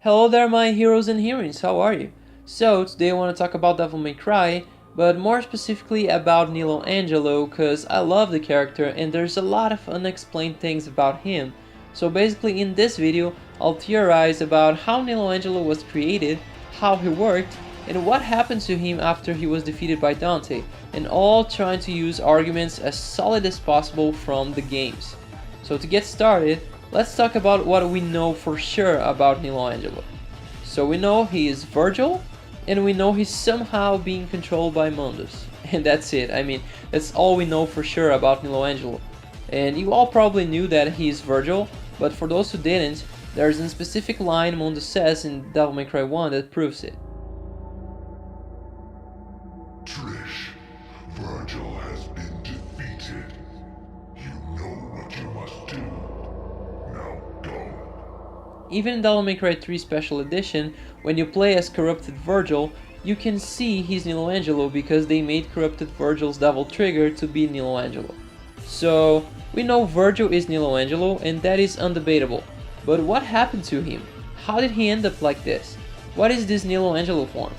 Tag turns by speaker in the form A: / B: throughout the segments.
A: Hello there my heroes and heroines, how are you? So today I want to talk about Devil May Cry, but more specifically about Nelo Angelo cause I love the character and there's a lot of unexplained things about him. So basically in this video I'll theorize about how Nelo Angelo was created, how he worked, and what happened to him after he was defeated by Dante, and all trying to use arguments as solid as possible from the games. So to get started, let's talk about what we know for sure about Nelo Angelo. So we know he is Vergil, and we know he's somehow being controlled by Mundus. And that's it, I mean, that's all we know for sure about Nelo Angelo. And you all probably knew that he is Vergil, but for those who didn't, there's a specific line Mundus says in Devil May Cry 1 that proves it.
B: Trish, Vergil has been defeated. You know what you must do. Now go.
A: Even in Devil May Cry 3 Special Edition, when you play as corrupted Vergil, you can see he's Nelo Angelo because they made corrupted Vergil's devil trigger to be Nelo Angelo. So, we know Vergil is Nelo Angelo and that is undebatable. But what happened to him? How did he end up like this? What is this Nelo Angelo form?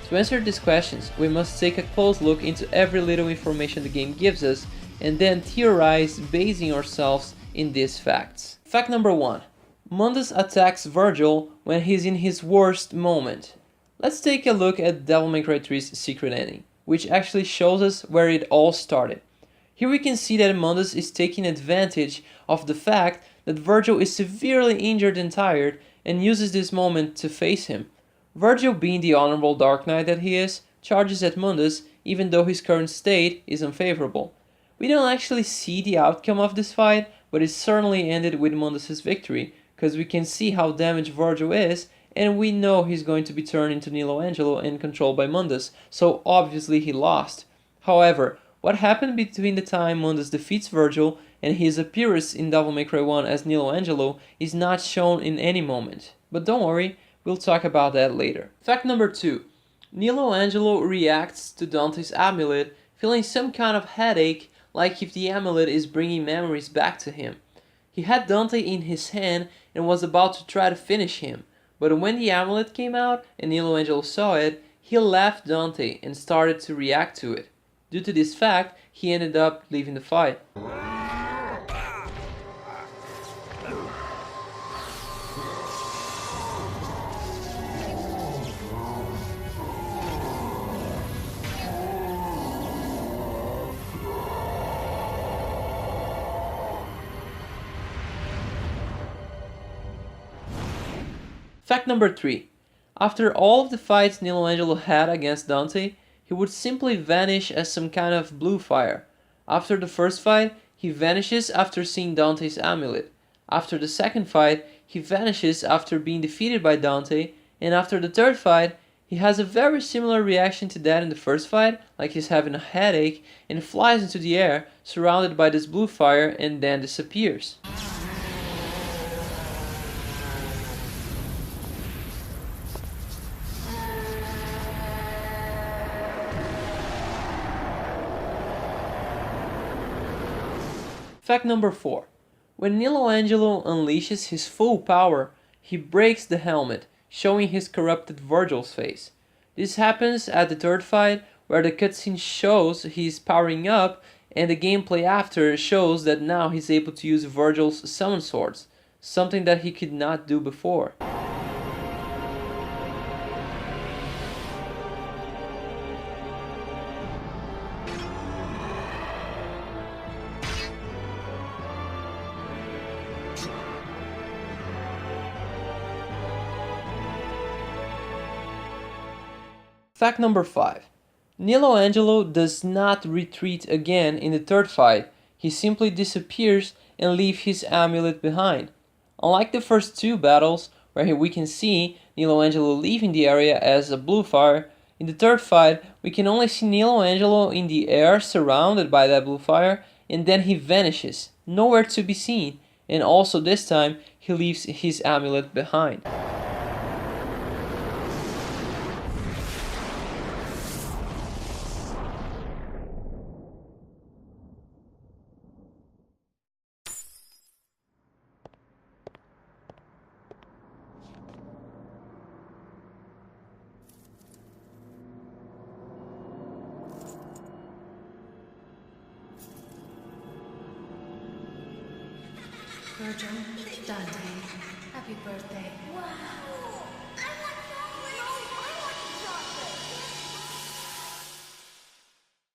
A: To answer these questions, we must take a close look into every little information the game gives us and then theorize basing ourselves in these facts. Fact number 1. Mundus attacks Vergil when he's in his worst moment. Let's take a look at Devil May Cry 3's secret ending, which actually shows us where it all started. Here we can see that Mundus is taking advantage of the fact that Vergil is severely injured and tired and uses this moment to face him. Vergil, being the honorable Dark Knight that he is, charges at Mundus even though his current state is unfavorable. We don't actually see the outcome of this fight, but it certainly ended with Mundus' victory, because we can see how damaged Vergil is, and we know he's going to be turned into Nelo Angelo and controlled by Mundus, so obviously he lost. However, what happened between the time Mundus defeats Vergil and his appearance in Devil May Cry 1 as Nelo Angelo is not shown in any moment. But don't worry, we'll talk about that later. Fact number 2. Nelo Angelo reacts to Dante's amulet, feeling some kind of headache, like if the amulet is bringing memories back to him. He had Dante in his hand and was about to try to finish him, but when the amulet came out and Nelo Angelo saw it, he left Dante and started to react to it. Due to this fact, he ended up leaving the fight. Fact number 3. After all of the fights Nelo Angelo had against Dante, he would simply vanish as some kind of blue fire. After the first fight, he vanishes after seeing Dante's amulet. After the second fight, he vanishes after being defeated by Dante, and after the third fight, he has a very similar reaction to that in the first fight, like he's having a headache, and flies into the air, surrounded by this blue fire, and then disappears. Fact number 4. When Nelo Angelo unleashes his full power, he breaks the helmet, showing his corrupted Vergil's face. This happens at the third fight, where the cutscene shows he's powering up, and the gameplay after shows that now he's able to use Vergil's summon swords, something that he could not do before. Fact number 5. Nelo Angelo does not retreat again in the third fight, he simply disappears and leaves his amulet behind. Unlike the first two battles, where we can see Nelo Angelo leaving the area as a blue fire, in the third fight we can only see Nelo Angelo in the air surrounded by that blue fire, and then he vanishes, nowhere to be seen, and also this time he leaves his amulet behind.
C: Virgil, Dante, happy birthday.
D: Wow! I want chocolate! No, I want chocolate!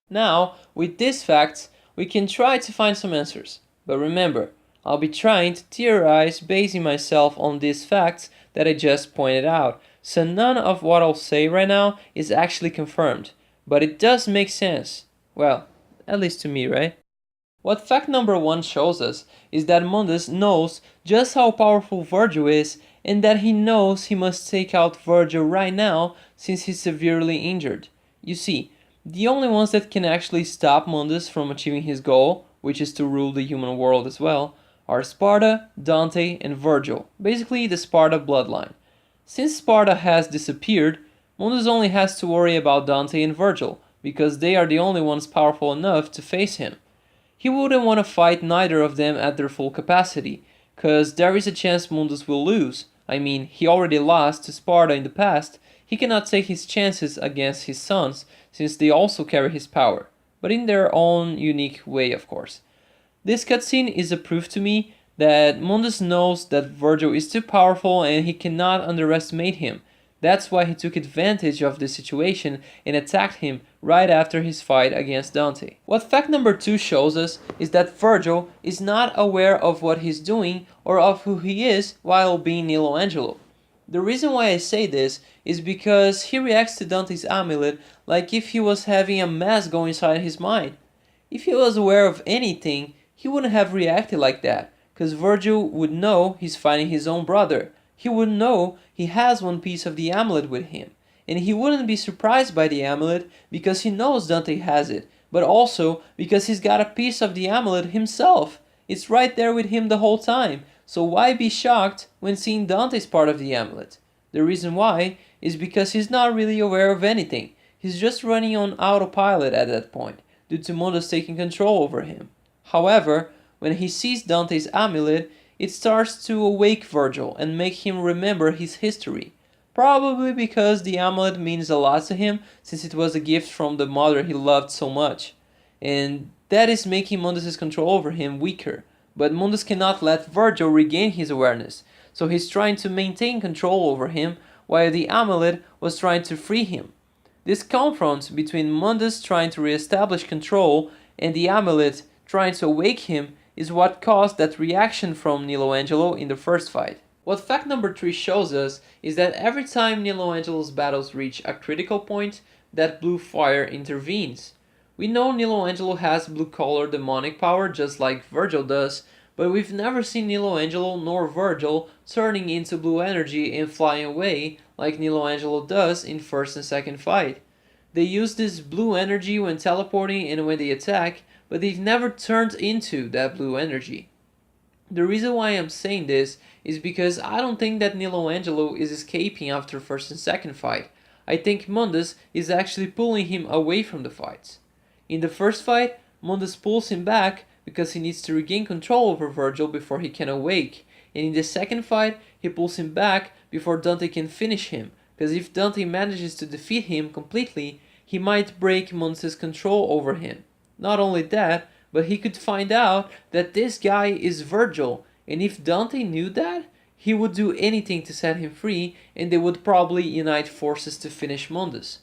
A: Now, with these facts, we can try to find some answers. But remember, I'll be trying to theorize basing myself on these facts that I just pointed out, so none of what I'll say right now is actually confirmed, but it does make sense. Well, at least to me, right? What fact number 1 shows us is that Mundus knows just how powerful Vergil is and that he knows he must take out Vergil right now since he's severely injured. You see, the only ones that can actually stop Mundus from achieving his goal, which is to rule the human world as well, are Sparta, Dante, and Vergil, basically the Sparta bloodline. Since Sparta has disappeared, Mundus only has to worry about Dante and Vergil, because they are the only ones powerful enough to face him. He wouldn't want to fight neither of them at their full capacity, cause there is a chance Mundus will lose. I mean, he already lost to Sparta in the past. He cannot take his chances against his sons, since they also carry his power, but in their own unique way, of course. This cutscene is a proof to me that Mundus knows that Vergil is too powerful and he cannot underestimate him. That's why he took advantage of this situation and attacked him right after his fight against Dante. What fact number 2 shows us is that Vergil is not aware of what he's doing or of who he is while being Nelo Angelo. The reason why I say this is because he reacts to Dante's amulet like if he was having a mess go inside his mind. If he was aware of anything, he wouldn't have reacted like that, because Vergil would know he's fighting his own brother. He would know he has one piece of the amulet with him, and he wouldn't be surprised by the amulet because he knows Dante has it, but also because he's got a piece of the amulet himself. It's right there with him the whole time, so why be shocked when seeing Dante's part of the amulet? The reason why is because he's not really aware of anything. He's just running on autopilot at that point, due to Mundus taking control over him. However, when he sees Dante's amulet, it starts to awake Vergil and make him remember his history. Probably because the amulet means a lot to him since it was a gift from the mother he loved so much. And that is making Mundus' control over him weaker. But Mundus cannot let Vergil regain his awareness, so he's trying to maintain control over him while the amulet was trying to free him. This confront between Mundus trying to re-establish control and the amulet trying to awake him is what caused that reaction from Nelo Angelo in the first fight. What fact number 3 shows us is that every time Nelo Angelo's battles reach a critical point, that blue fire intervenes. We know Nelo Angelo has blue color demonic power just like Vergil does, but we've never seen Nelo Angelo nor Vergil turning into blue energy and flying away like Nelo Angelo does in first and second fight. They use this blue energy when teleporting and when they attack, but they've never turned into that blue energy. The reason why I'm saying this is because I don't think that Nelo Angelo is escaping after first and second fight. I think Mundus is actually pulling him away from the fights. In the first fight, Mundus pulls him back because he needs to regain control over Vergil before he can awake, and in the second fight, he pulls him back before Dante can finish him, because if Dante manages to defeat him completely, he might break Mundus' control over him. Not only that, but he could find out that this guy is Vergil, and if Dante knew that, he would do anything to set him free, and they would probably unite forces to finish Mundus.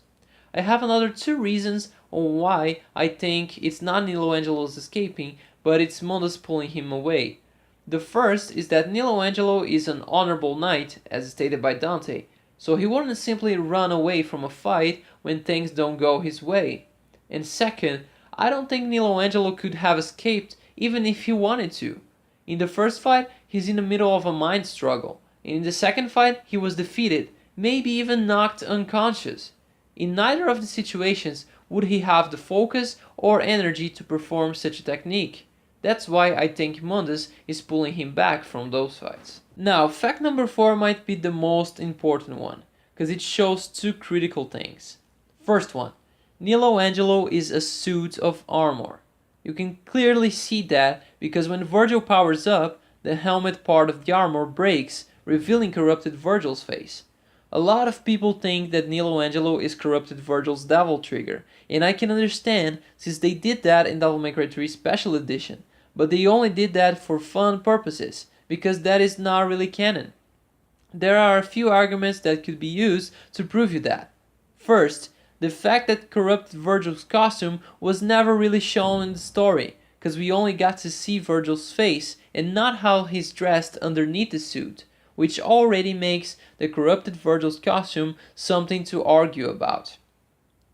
A: I have another 2 reasons on why I think it's not Nelo Angelo's escaping, but it's Mundus pulling him away. The first is that Nelo Angelo is an honorable knight, as stated by Dante, so he wouldn't simply run away from a fight when things don't go his way. And second, I don't think Nelo Angelo could have escaped even if he wanted to. In the first fight, he's in the middle of a mind struggle, and in the second fight, he was defeated, maybe even knocked unconscious. In neither of the situations would he have the focus or energy to perform such a technique. That's why I think Mundus is pulling him back from those fights. Now, fact number 4 might be the most important one, because it shows 2 critical things. First one, Nelo Angelo is a suit of armor. You can clearly see that because when Vergil powers up, the helmet part of the armor breaks, revealing corrupted Vergil's face. A lot of people think that Nelo Angelo is corrupted Vergil's devil trigger, and I can understand since they did that in Devil May Cry 3 Special Edition, but they only did that for fun purposes, because that is not really canon. There are a few arguments that could be used to prove you that. First, the fact that corrupted Vergil's costume was never really shown in the story, because we only got to see Vergil's face and not how he's dressed underneath the suit, which already makes the corrupted Vergil's costume something to argue about.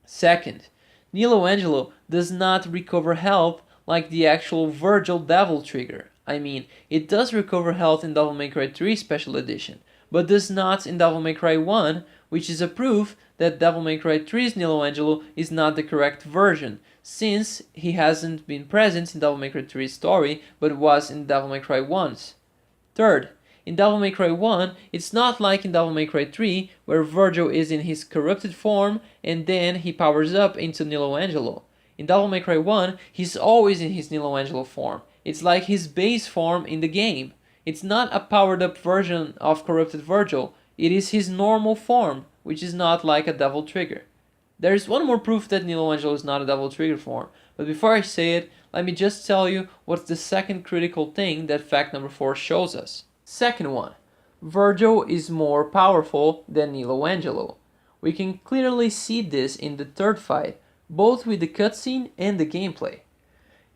A: Second, Nelo Angelo does not recover health like the actual Vergil Devil Trigger. I mean, it does recover health in Devil May Cry 3 Special Edition, but does not in Devil May Cry 1, which is a proof that Devil May Cry 3's Nelo Angelo is not the correct version, since he hasn't been present in Devil May Cry 3's story, but was in Devil May Cry 1's. Third, in Devil May Cry 1, it's not like in Devil May Cry 3, where Vergil is in his corrupted form and then he powers up into Nelo Angelo. In Devil May Cry 1, he's always in his Nelo Angelo form. It's like his base form in the game. It's not a powered up version of corrupted Vergil, it is his normal form, which is not like a Devil Trigger. There is one more proof that Nelo Angelo is not a Devil Trigger form, but before I say it, let me just tell you what's the second critical thing that fact number 4 shows us. Second one, Vergil is more powerful than Nelo Angelo. We can clearly see this in the third fight, both with the cutscene and the gameplay.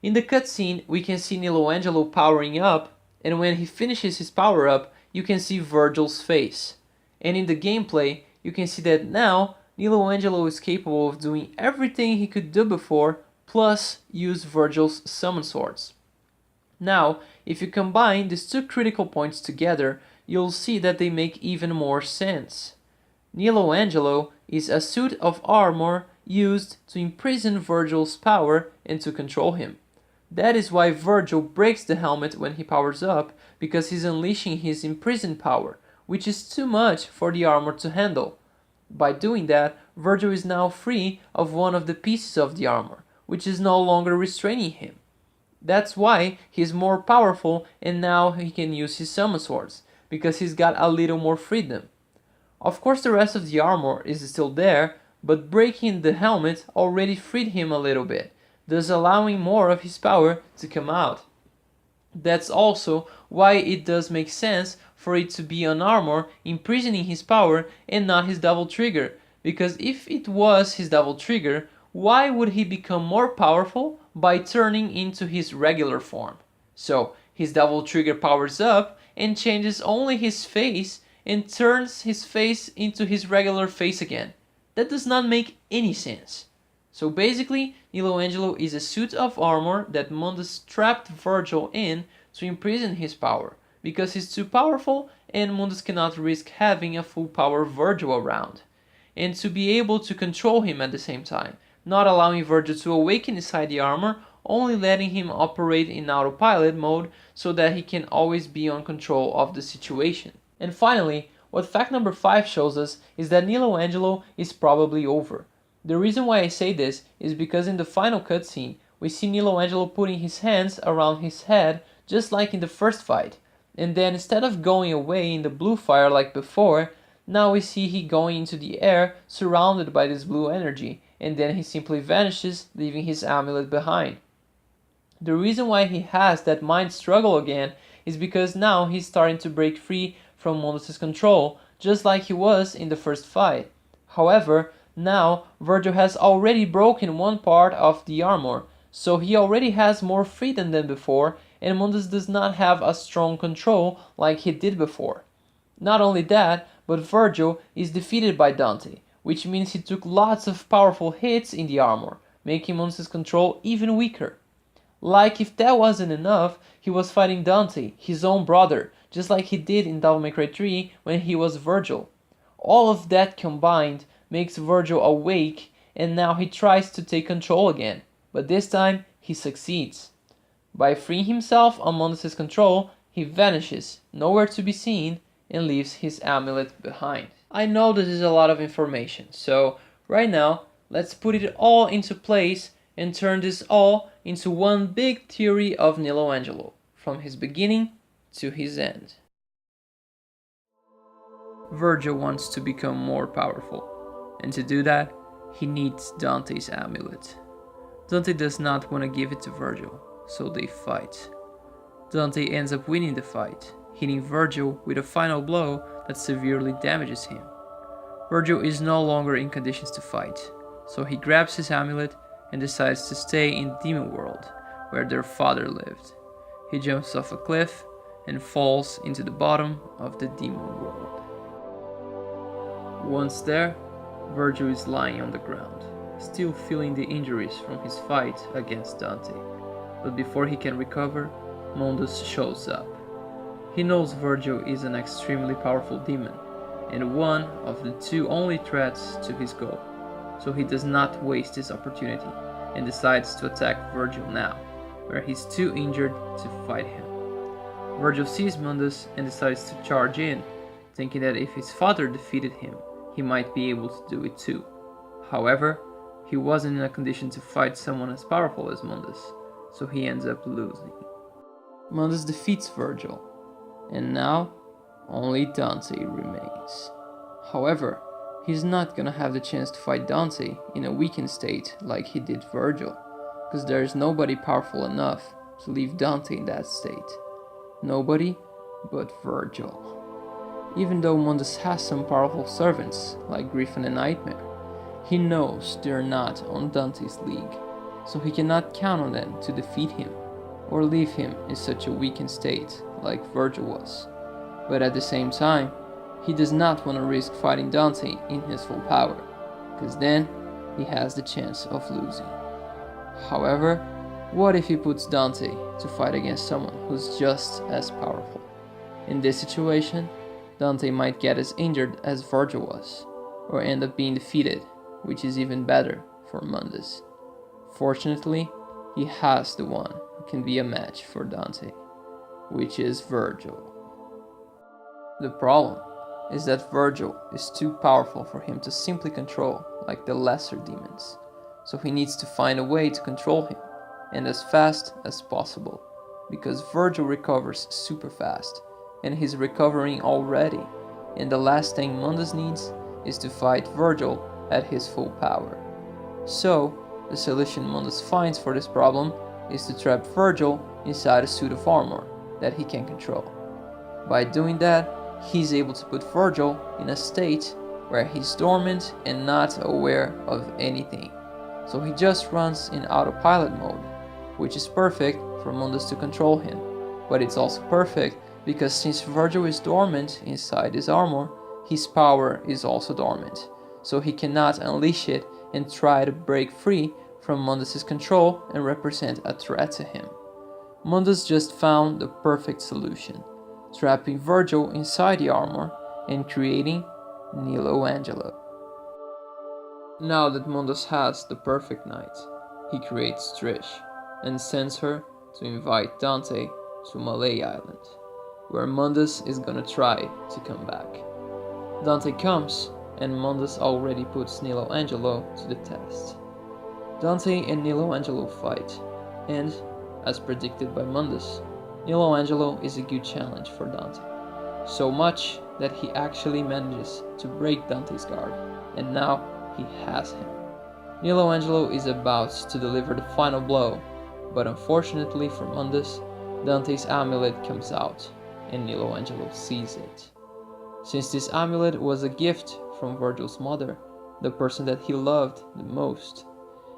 A: In the cutscene, we can see Nelo Angelo powering up, and when he finishes his power up, you can see Vergil's face. And in the gameplay, you can see that now Nelo Angelo is capable of doing everything he could do before, plus use Vergil's summon swords. Now, if you combine these two critical points together, you'll see that they make even more sense. Nelo Angelo is a suit of armor used to imprison Vergil's power and to control him. That is why Vergil breaks the helmet when he powers up, because he's unleashing his imprisoned power, which is too much for the armor to handle. By doing that, Vergil is now free of one of the pieces of the armor, which is no longer restraining him. That's why he's more powerful and now he can use his summon swords, because he's got a little more freedom. Of course the rest of the armor is still there, but breaking the helmet already freed him a little bit, thus allowing more of his power to come out. That's also why it does make sense for it to be an armor imprisoning his power and not his Devil Trigger, because if it was his Devil Trigger, why would he become more powerful by turning into his regular form? So his Devil Trigger powers up and changes only his face and turns his face into his regular face again. That does not make any sense. So basically, Nelo Angelo is a suit of armor that Mundus trapped Vergil in to imprison his power, because he's too powerful and Mundus cannot risk having a full power Vergil around, and to be able to control him at the same time, not allowing Vergil to awaken inside the armor, only letting him operate in autopilot mode so that he can always be on control of the situation. And finally, what fact number 5 shows us is that Nelo Angelo is probably over. The reason why I say this is because in the final cutscene, we see Nelo Angelo putting his hands around his head just like in the first fight, and then instead of going away in the blue fire like before, now we see he going into the air surrounded by this blue energy, and then he simply vanishes, leaving his amulet behind. The reason why he has that mind struggle again is because now he's starting to break free from Mundus' control, just like he was in the first fight. However, now Vergil has already broken one part of the armor, so he already has more freedom than before, and Mundus does not have a strong control like he did before. Not only that, but Vergil is defeated by Dante, which means he took lots of powerful hits in the armor, making Mundus' control even weaker. Like if that wasn't enough, he was fighting Dante, his own brother, just like he did in Devil May Cry 3 when he was Vergil. All of that combined makes Vergil awake, and now he tries to take control again, but this time he succeeds. By freeing himself on Mundus' control, he vanishes, nowhere to be seen, and leaves his amulet behind. I know this is a lot of information, so right now, let's put it all into place and turn this all into one big theory of Nelo Angelo, from his beginning to his end. Vergil wants to become more powerful, and to do that, he needs Dante's amulet. Dante does not want to give it to Vergil, so they fight. Dante ends up winning the fight, hitting Vergil with a final blow that severely damages him. Vergil is no longer in conditions to fight, so he grabs his amulet and decides to stay in the demon world, where their father lived. He jumps off a cliff and falls into the bottom of the demon world. Once there, Vergil is lying on the ground, still feeling the injuries from his fight against Dante. But before he can recover, Mundus shows up. He knows Vergil is an extremely powerful demon, and one of the two only threats to his goal, so he does not waste this opportunity and decides to attack Vergil now, where he's too injured to fight him. Vergil sees Mundus and decides to charge in, thinking that if his father defeated him, he might be able to do it too. However, he wasn't in a condition to fight someone as powerful as Mundus, so he ends up losing. Mundus defeats Vergil, and now only Dante remains. However, he's not gonna have the chance to fight Dante in a weakened state like he did Vergil, because there is nobody powerful enough to leave Dante in that state. Nobody but Vergil. Even though Mundus has some powerful servants like Griffin and Nightmare, he knows they're not on Dante's league, so he cannot count on them to defeat him or leave him in such a weakened state like Vergil was. But at the same time, he does not want to risk fighting Dante in his full power, because then he has the chance of losing. However, what if he puts Dante to fight against someone who's just as powerful? In this situation, Dante might get as injured as Vergil was, or end up being defeated, which is even better for Mundus. Fortunately, he has the one who can be a match for Dante, which is Vergil. The problem is that Vergil is too powerful for him to simply control like the lesser demons, so he needs to find a way to control him, and as fast as possible, because Vergil recovers super fast, and he's recovering already, and the last thing Mundus needs is to fight Vergil at his full power. So, the solution Mundus finds for this problem is to trap Vergil inside a suit of armor that he can control. By doing that, he's able to put Vergil in a state where he's dormant and not aware of anything. So he just runs in autopilot mode, which is perfect for Mundus to control him. But it's also perfect because since Vergil is dormant inside his armor, his power is also dormant, so he cannot unleash it and try to break free from Mundus' control and represent a threat to him. Mundus just found the perfect solution, trapping Vergil inside the armor and creating Nelo Angelo. Now that Mundus has the perfect knight, he creates Trish and sends her to invite Dante to Malay Island, where Mundus is gonna try to come back. Dante comes, and Mundus already puts Nelo Angelo to the test. Dante and Nelo Angelo fight, and, as predicted by Mundus, Nelo Angelo is a good challenge for Dante. So much that he actually manages to break Dante's guard, and now he has him. Nelo Angelo is about to deliver the final blow, but unfortunately for Mundus, Dante's amulet comes out, and Nelo Angelo sees it. Since this amulet was a gift from Vergil's mother, the person that he loved the most,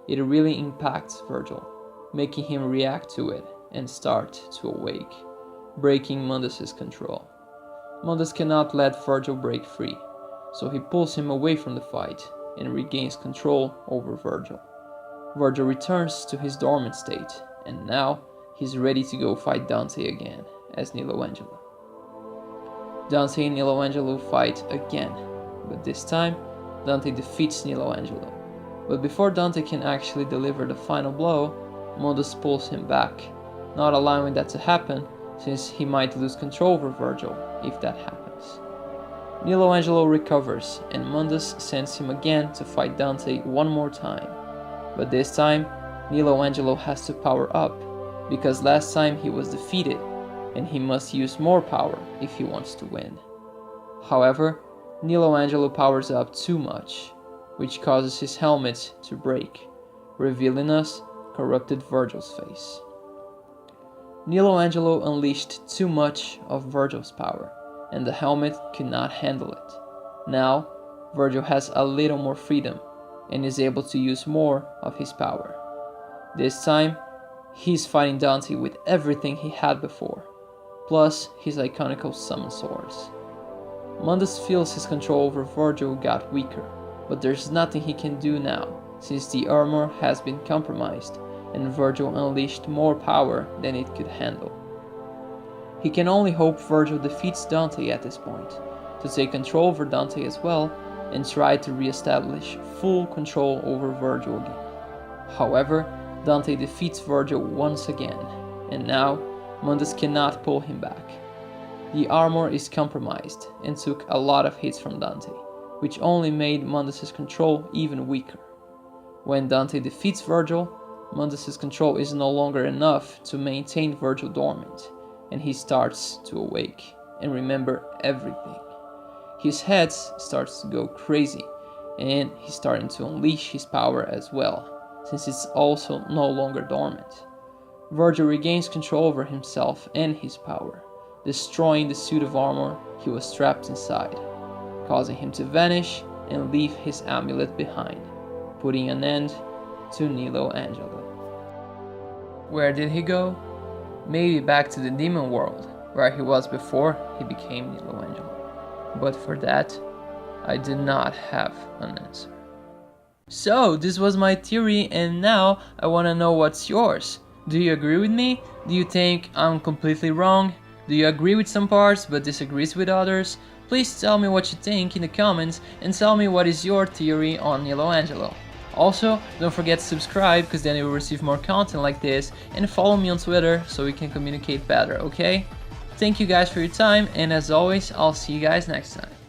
A: it really impacts Vergil, making him react to it and start to awake, breaking Mundus' control. Mundus cannot let Vergil break free, so he pulls him away from the fight and regains control over Vergil. Vergil returns to his dormant state, and now he's ready to go fight Dante again as Nelo Angelo. Dante and Nelo Angelo fight again, but this time Dante defeats Nelo Angelo. But before Dante can actually deliver the final blow, Mundus pulls him back, not allowing that to happen since he might lose control over Vergil if that happens. Nelo Angelo recovers and Mundus sends him again to fight Dante one more time, but this time Nelo Angelo has to power up because last time he was defeated and he must use more power if he wants to win. However, Nelo Angelo powers up too much, which causes his helmet to break, revealing us corrupted Vergil's face. Nelo Angelo unleashed too much of Vergil's power, and the helmet could not handle it. Now, Vergil has a little more freedom, and is able to use more of his power. This time, he's fighting Dante with everything he had before, plus his iconical summon swords. Mundus feels his control over Vergil got weaker, but there's nothing he can do now, since the armor has been compromised, and Vergil unleashed more power than it could handle. He can only hope Vergil defeats Dante at this point, to take control over Dante as well, and try to re-establish full control over Vergil again. However, Dante defeats Vergil once again, and now Mundus cannot pull him back. The armor is compromised and took a lot of hits from Dante, which only made Mundus' control even weaker. When Dante defeats Vergil, Mundus' control is no longer enough to maintain Vergil dormant, and he starts to awake and remember everything. His head starts to go crazy, and he's starting to unleash his power as well, since it's also no longer dormant. Vergil regains control over himself and his power, destroying the suit of armor he was trapped inside, causing him to vanish and leave his amulet behind, putting an end to Nelo Angelo. Where did he go? Maybe back to the demon world, where he was before he became Nelo Angelo. But for that, I did not have an answer. So, this was my theory, and now I want to know what's yours. Do you agree with me? Do you think I'm completely wrong? Do you agree with some parts but disagrees with others? Please tell me what you think in the comments, and tell me what is your theory on Nelo Angelo. Also, don't forget to subscribe, because then you will receive more content like this, and follow me on Twitter so we can communicate better, okay? Thank you guys for your time, and as always, I'll see you guys next time.